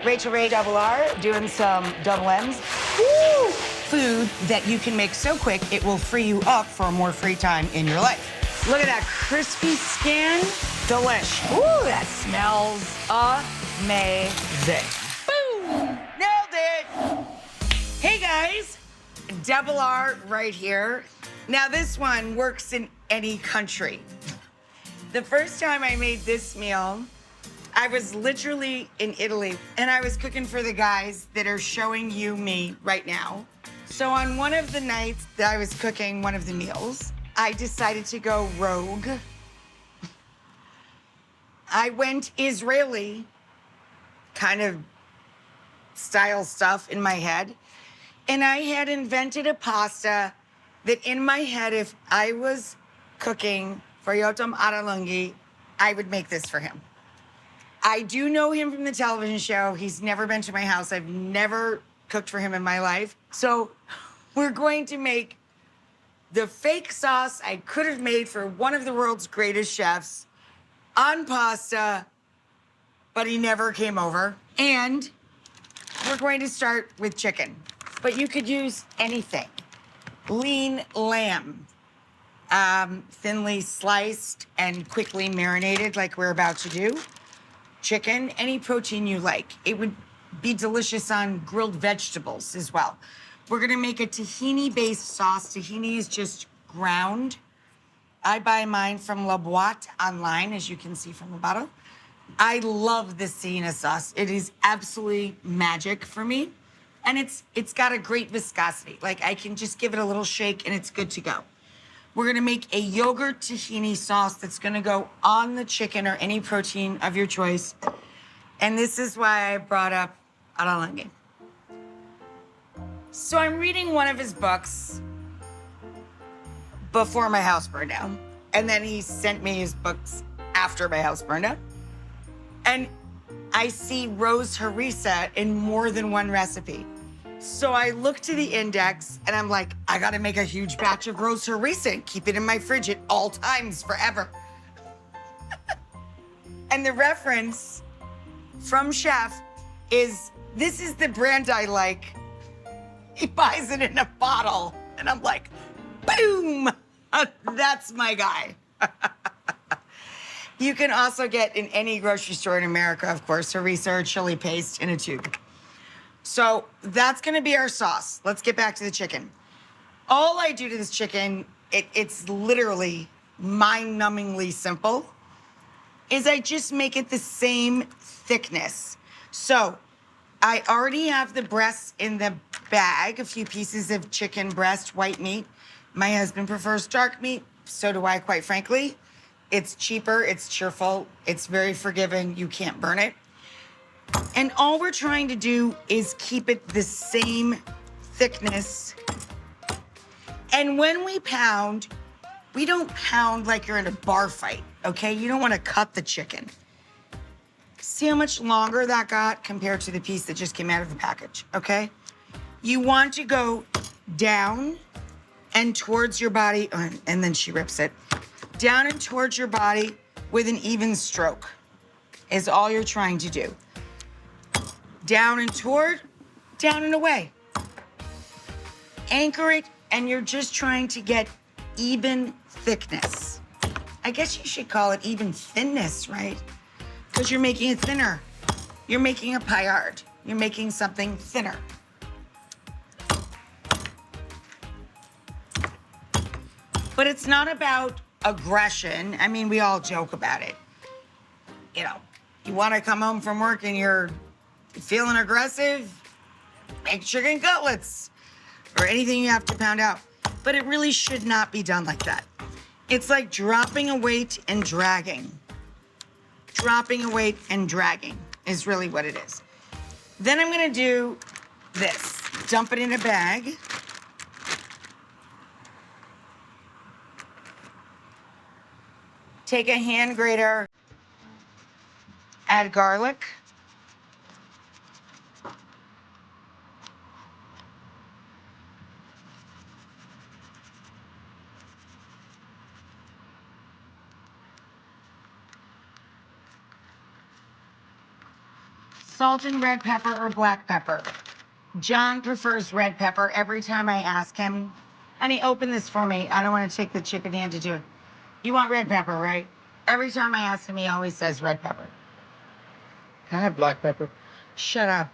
Rachael Ray Double R doing some double M's. Woo! Food that you can make so quick it will free you up for more free time in your life. Look at that crispy skin. Delish. Ooh, that smells amazing. Boom! Nailed it! Hey guys, Double R right here. Now this one works in any country. The first time I made this meal, I was literally in Italy and I was cooking for the guys that are showing you me right now. So on one of the nights that I was cooking one of the meals, I decided to go rogue. I went Israeli kind of style stuff in my head. And I had invented a pasta that in my head, if I was cooking for Yotam Aralungi, I would make this for him. I do know him from the television show. He's never been to my house. I've never cooked for him in my life. So we're going to make the fake sauce I could have made for one of the world's greatest chefs on pasta, but he never came over. And we're going to start with chicken, but you could use anything. Lean lamb, thinly sliced and quickly marinated like we're about to do. Chicken, any protein you like. It would be delicious on grilled vegetables as well. We're gonna make a tahini-based sauce. Tahini is just ground. I buy mine from La Boite online, as you can see from the bottle. I love this tahini sauce. It is absolutely magic for me. And it's got a great viscosity. Like I can just give it a little shake and it's good to go. We're gonna make a yogurt tahini sauce that's gonna go on the chicken or any protein of your choice. And this is why I brought up Aralangi. So I'm reading one of his books before my house burned down. And then he sent me his books after my house burned down. And I see rose harissa in more than one recipe. So I look to the index and I'm like, I gotta make a huge batch of rose harissa and keep it in my fridge at all times forever. And the reference from Chef is, this is the brand I like. He buys it in a bottle. And I'm like, boom, that's my guy. You can also get in any grocery store in America, of course, harissa or chili paste in a tube. So that's gonna be our sauce. Let's get back to the chicken. All I do to this chicken, it's literally mind-numbingly simple, is I just make it the same thickness. So I already have the breasts in the bag, a few pieces of chicken breast, white meat. My husband prefers dark meat, so do I, quite frankly. It's cheaper, it's cheerful, it's very forgiving, you can't burn it. And all we're trying to do is keep it the same thickness. And when we pound, we don't pound like you're in a bar fight, okay? You don't wanna cut the chicken. See how much longer that got compared to the piece that just came out of the package, okay? You want to go down and towards your body, and then she rips it. Down and towards your body with an even stroke is all you're trying to do. Down and toward, down and away. Anchor it, and you're just trying to get even thickness. I guess you should call it even thinness, right? Because you're making it thinner. You're making a paillard. You're making something thinner. But it's not about aggression. I mean, we all joke about it. You know, you want to come home from work and you're feeling aggressive, make chicken cutlets or anything you have to pound out. But it really should not be done like that. It's like dropping a weight and dragging. Dropping a weight and dragging is really what it is. Then I'm gonna do this. Dump it in a bag. Take a hand grater, add garlic. Salt and red pepper or black pepper? John prefers red pepper every time I ask him. Honey, open this for me. I don't want to take the chicken hand to do it. You want red pepper, right? Every time I ask him, he always says red pepper. Can I have black pepper? Shut up.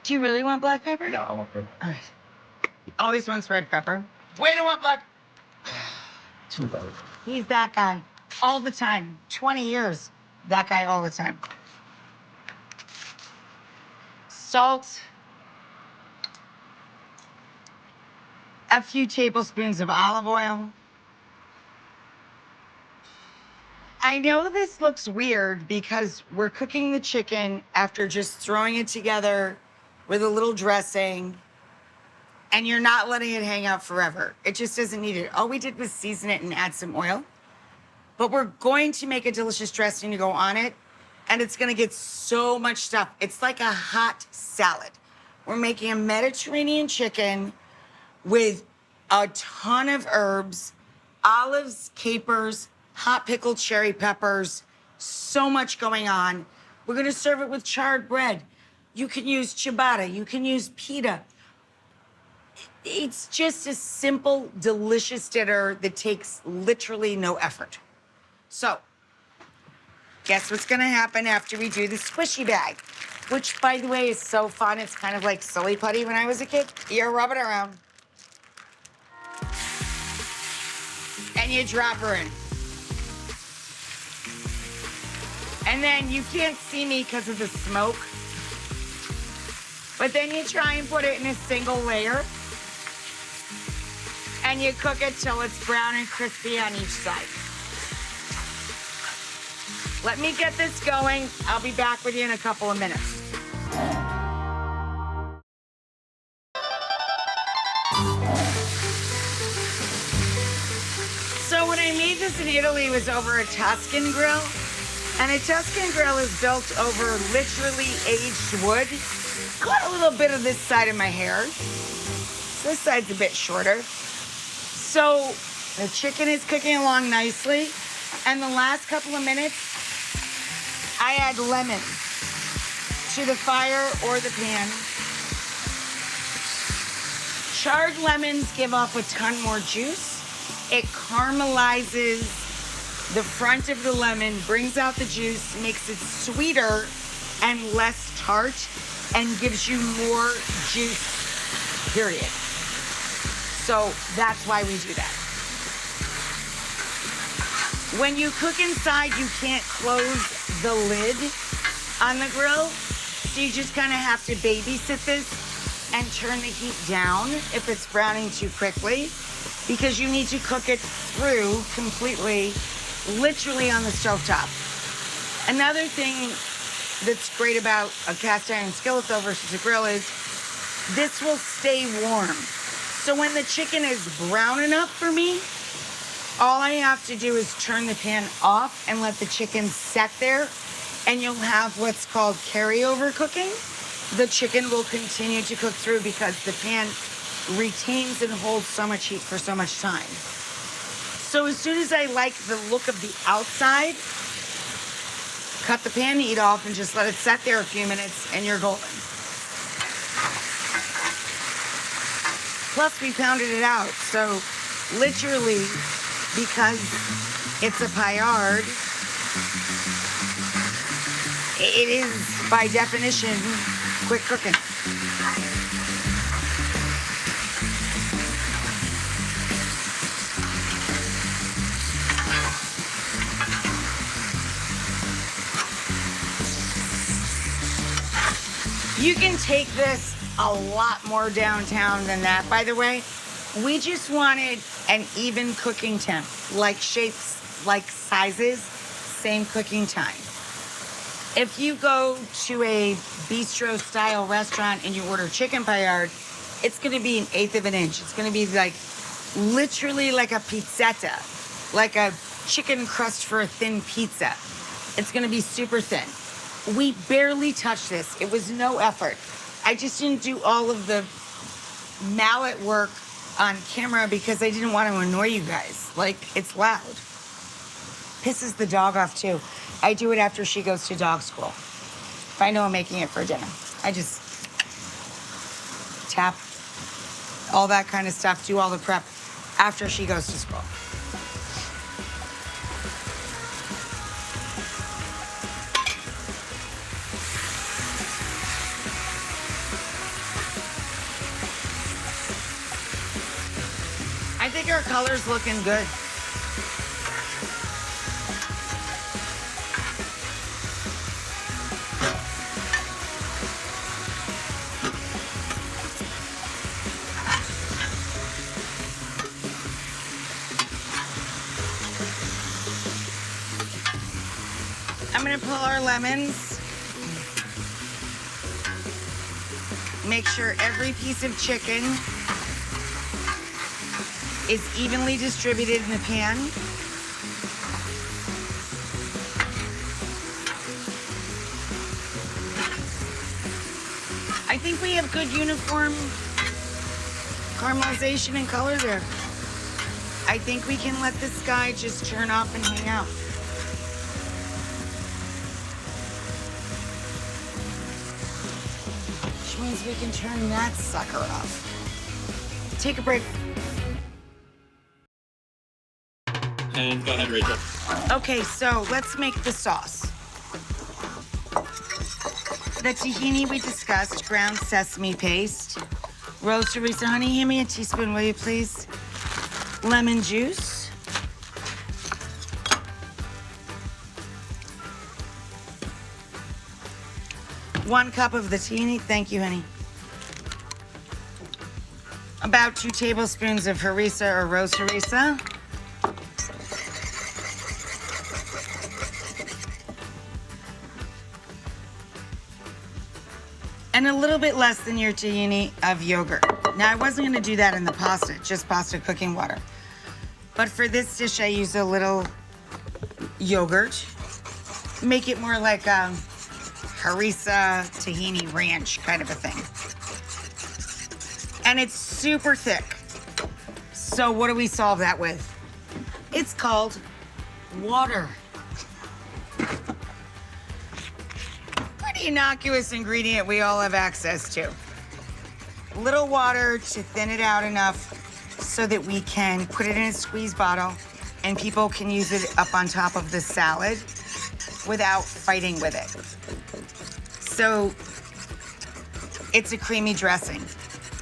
Do you really want black pepper? No, I want pepper. All right. Always wants red pepper. Wait, I want black. Too bad. He's that guy all the time. 20 years. That guy all the time. Salt. A few tablespoons of olive oil. I know this looks weird because we're cooking the chicken after just throwing it together with a little dressing, and you're not letting it hang out forever. It just doesn't need it. All we did was season it and add some oil. But we're going to make a delicious dressing to go on it, and it's gonna get so much stuff. It's like a hot salad. We're making a Mediterranean chicken with a ton of herbs, olives, capers, hot pickled cherry peppers, so much going on. We're gonna serve it with charred bread. You can use ciabatta, you can use pita. It's just a simple, delicious dinner that takes literally no effort. So, guess what's gonna happen after we do the squishy bag? Which, by the way, is so fun. It's kind of like silly putty when I was a kid. You rub it around. And you drop her in. And then you can't see me because of the smoke. But then you try and put it in a single layer. And you cook it till it's brown and crispy on each side. Let me get this going. I'll be back with you in a couple of minutes. So when I made this in Italy, it was over a Tuscan grill. And a Tuscan grill is built over literally aged wood. Got a little bit of this side of my hair. This side's a bit shorter. So the chicken is cooking along nicely. And the last couple of minutes, I add lemon to the fire or the pan. Charred lemons give off a ton more juice. It caramelizes the front of the lemon, brings out the juice, makes it sweeter and less tart, and gives you more juice, period. So that's why we do that. When you cook inside, you can't close the lid on the grill, so you just kind of have to babysit this and turn the heat down if it's browning too quickly, because you need to cook it through completely, literally on the stovetop. Another thing that's great about a cast iron skillet though versus a grill is this will stay warm. So when the chicken is brown enough for me, all I have to do is turn the pan off and let the chicken set there, and you'll have what's called carryover cooking. The chicken will continue to cook through because the pan retains and holds so much heat for so much time. So as soon as I like the look of the outside, cut the pan heat off and just let it set there a few minutes and you're golden. Plus we pounded it out, so literally, because it's a paillard, it is by definition quick cooking. You can take this a lot more downtown than that, by the way. We just wanted an even cooking temp, like shapes, like sizes, same cooking time. If you go to a bistro style restaurant and you order chicken paillard, it's gonna be 1/8 of an inch. It's gonna be like, literally like a pizzetta, like a chicken crust for a thin pizza. It's gonna be super thin. We barely touched this. It was no effort. I just didn't do all of the mallet work on camera because I didn't want to annoy you guys. Like, it's loud. Pisses the dog off too. I do it after she goes to dog school. if I know I'm making it for dinner. I just tap all that kind of stuff, do all the prep after she goes to school. I think our color's looking good. I'm gonna pull our lemons. Make sure every piece of chicken is evenly distributed in the pan. I think we have good uniform caramelization and color there. I think we can let this guy just turn off and hang out. Which means we can turn that sucker off. Take a break. And go ahead, Rachel. Okay, so let's make the sauce. The tahini we discussed, ground sesame paste, roast harissa honey. Hand me a teaspoon, will you please? Lemon juice. One cup of the tahini. Thank you, honey. About 2 tablespoons of harissa or roast harissa. And a little bit less than your tahini of yogurt. Now, I wasn't gonna do that in the pasta, just pasta cooking water. But for this dish, I use a little yogurt. Make it more like a harissa tahini ranch kind of a thing. And it's super thick. So what do we solve that with? It's called water. Innocuous ingredient we all have access to. A little water to thin it out enough so that we can put it in a squeeze bottle and people can use it up on top of the salad without fighting with it. So it's a creamy dressing.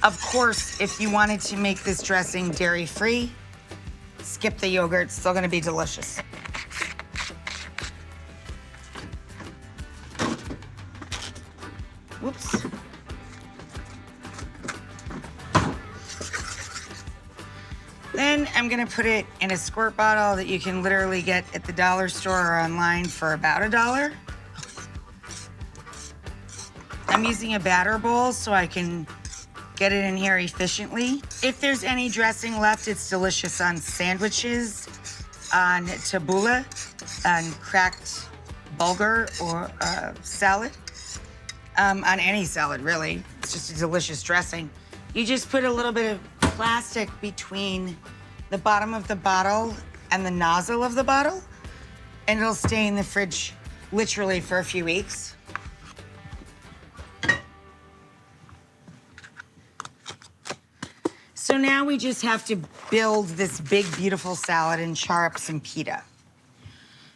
Of course, if you wanted to make this dressing dairy-free, skip the yogurt, it's still gonna be delicious. Whoops. Then I'm gonna put it in a squirt bottle that you can literally get at the dollar store or online for about $1. I'm using a batter bowl so I can get it in here efficiently. If there's any dressing left, it's delicious on sandwiches, on tabbouleh, on cracked bulgur or salad. On any salad, really. It's just a delicious dressing. You just put a little bit of plastic between the bottom of the bottle and the nozzle of the bottle, and it'll stay in the fridge literally for a few weeks. So now we just have to build this big, beautiful salad and char up some pita.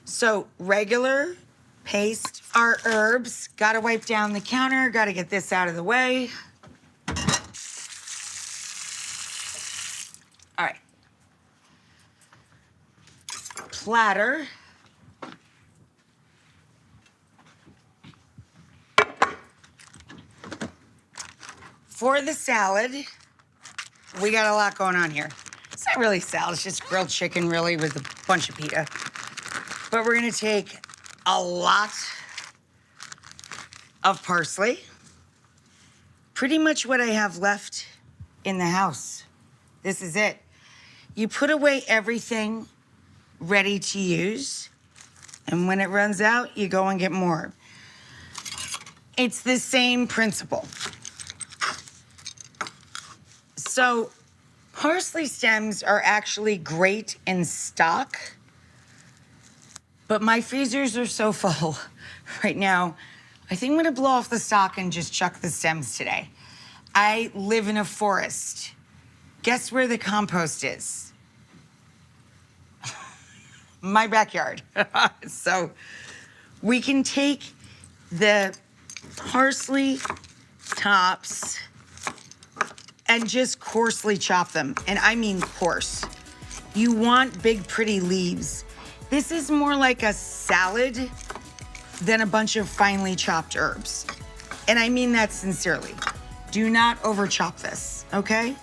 So regular paste, our herbs, gotta wipe down the counter, gotta get this out of the way. All right. Platter. For the salad, we got a lot going on here. It's not really salad, it's just grilled chicken, really, with a bunch of pita. But we're gonna take a lot of parsley. Pretty much what I have left in the house. This is it. You put away everything ready to use, and when it runs out, you go and get more. It's the same principle. So parsley stems are actually great in stock, but my freezers are so full right now. I think I'm gonna blow off the stalk and just chuck the stems today. I live in a forest. Guess where the compost is? My backyard. So we can take the parsley tops and just coarsely chop them. And I mean coarse. You want big, pretty leaves. This is more like a salad than a bunch of finely chopped herbs. And I mean that sincerely. Do not over chop this, okay?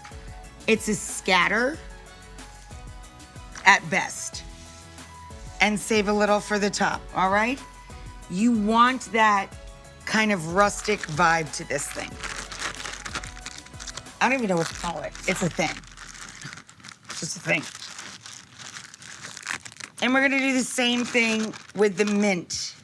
It's a scatter at best. And save a little for the top, all right? You want that kind of rustic vibe to this thing. I don't even know what to call it. It's a thing. It's just a thing. And we're gonna do the same thing with the mint.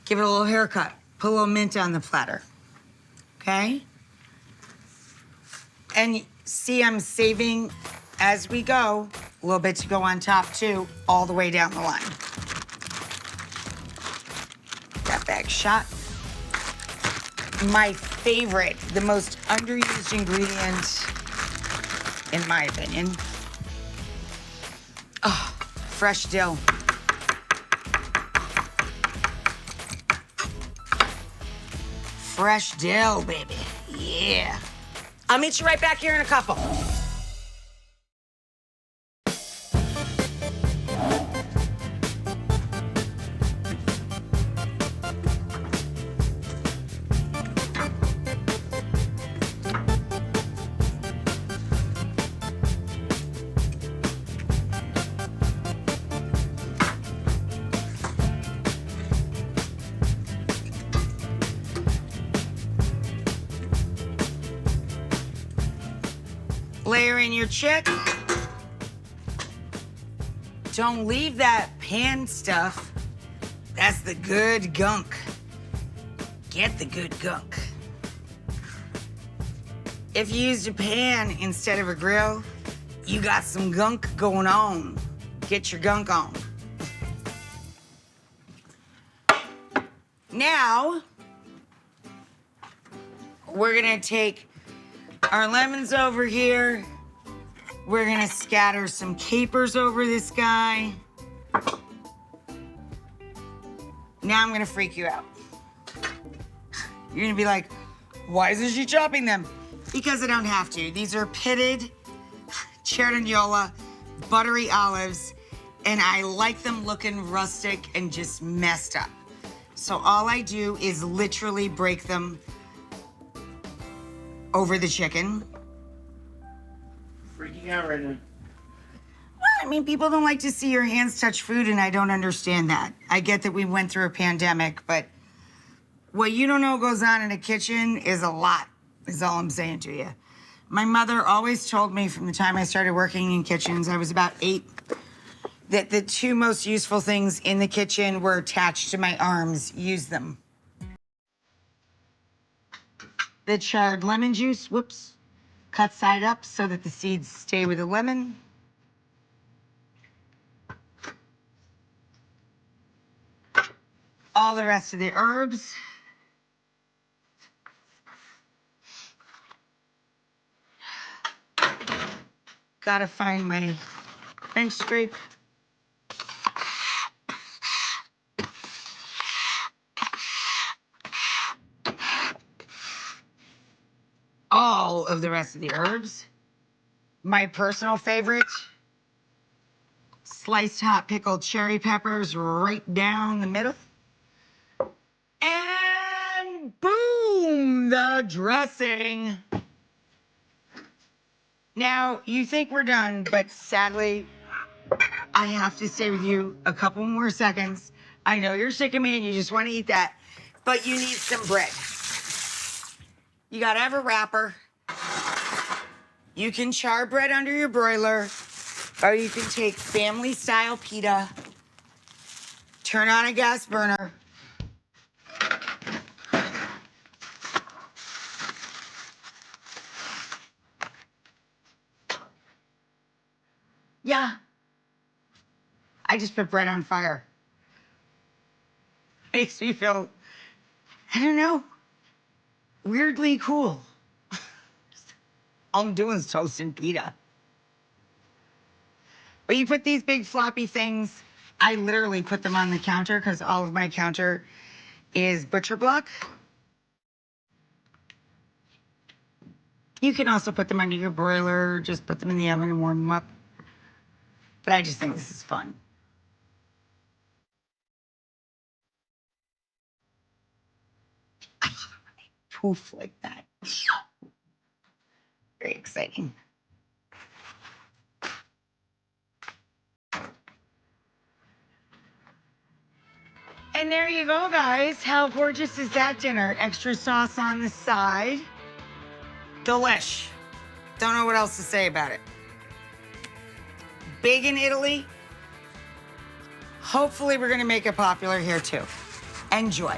Give it a little haircut. Put a little mint on the platter. Okay? And see, I'm saving as we go, a little bit to go on top too, all the way down the line. That bag shot. My favorite, the most underused ingredient, in my opinion. Oh, fresh dill. Fresh dill, baby. Yeah. I'll meet you right back here in a couple. Layer in your chick. Don't leave that pan stuff. That's the good gunk. Get the good gunk. If you used a pan instead of a grill, you got some gunk going on. Get your gunk on. Now, we're gonna take our lemons over here. We're gonna scatter some capers over this guy. Now I'm gonna freak you out. You're gonna be like, why isn't she chopping them? Because I don't have to. These are pitted Charred buttery olives, and I like them looking rustic and just messed up. So all I do is literally break them over the chicken. Freaking out right now. Well, I mean, people don't like to see your hands touch food, and I don't understand that. I get that we went through a pandemic, but what you don't know goes on in a kitchen is a lot, is all I'm saying to you. My mother always told me from the time I started working in kitchens, I was about 8, that the 2 most useful things in the kitchen were attached to my arms. Use them. The charred lemon juice, whoops, cut side up so that the seeds stay with the lemon. All the rest of the herbs. Gotta find my bench scrape. All of the rest of the herbs. My personal favorite, sliced hot pickled cherry peppers right down the middle. And boom, the dressing. Now, you think we're done, but sadly, I have to stay with you a couple more seconds. I know you're sick of me and you just want to eat that, but you need some bread. You gotta have a wrapper. You can char bread under your broiler, or you can take family style pita, turn on a gas burner, Yeah. I just put bread on fire. Makes me feel, I don't know, weirdly cool. All I'm doing is toasting pita. But you put these big floppy things, I literally put them on the counter because all of my counter is butcher block. You can also put them under your broiler, just put them in the oven and warm them up. But I just think this is fun. Poof like that. Very exciting. And there you go, guys. How gorgeous is that dinner? Extra sauce on the side. Delish. Don't know what else to say about it. Big in Italy. Hopefully we're gonna make it popular here too. Enjoy.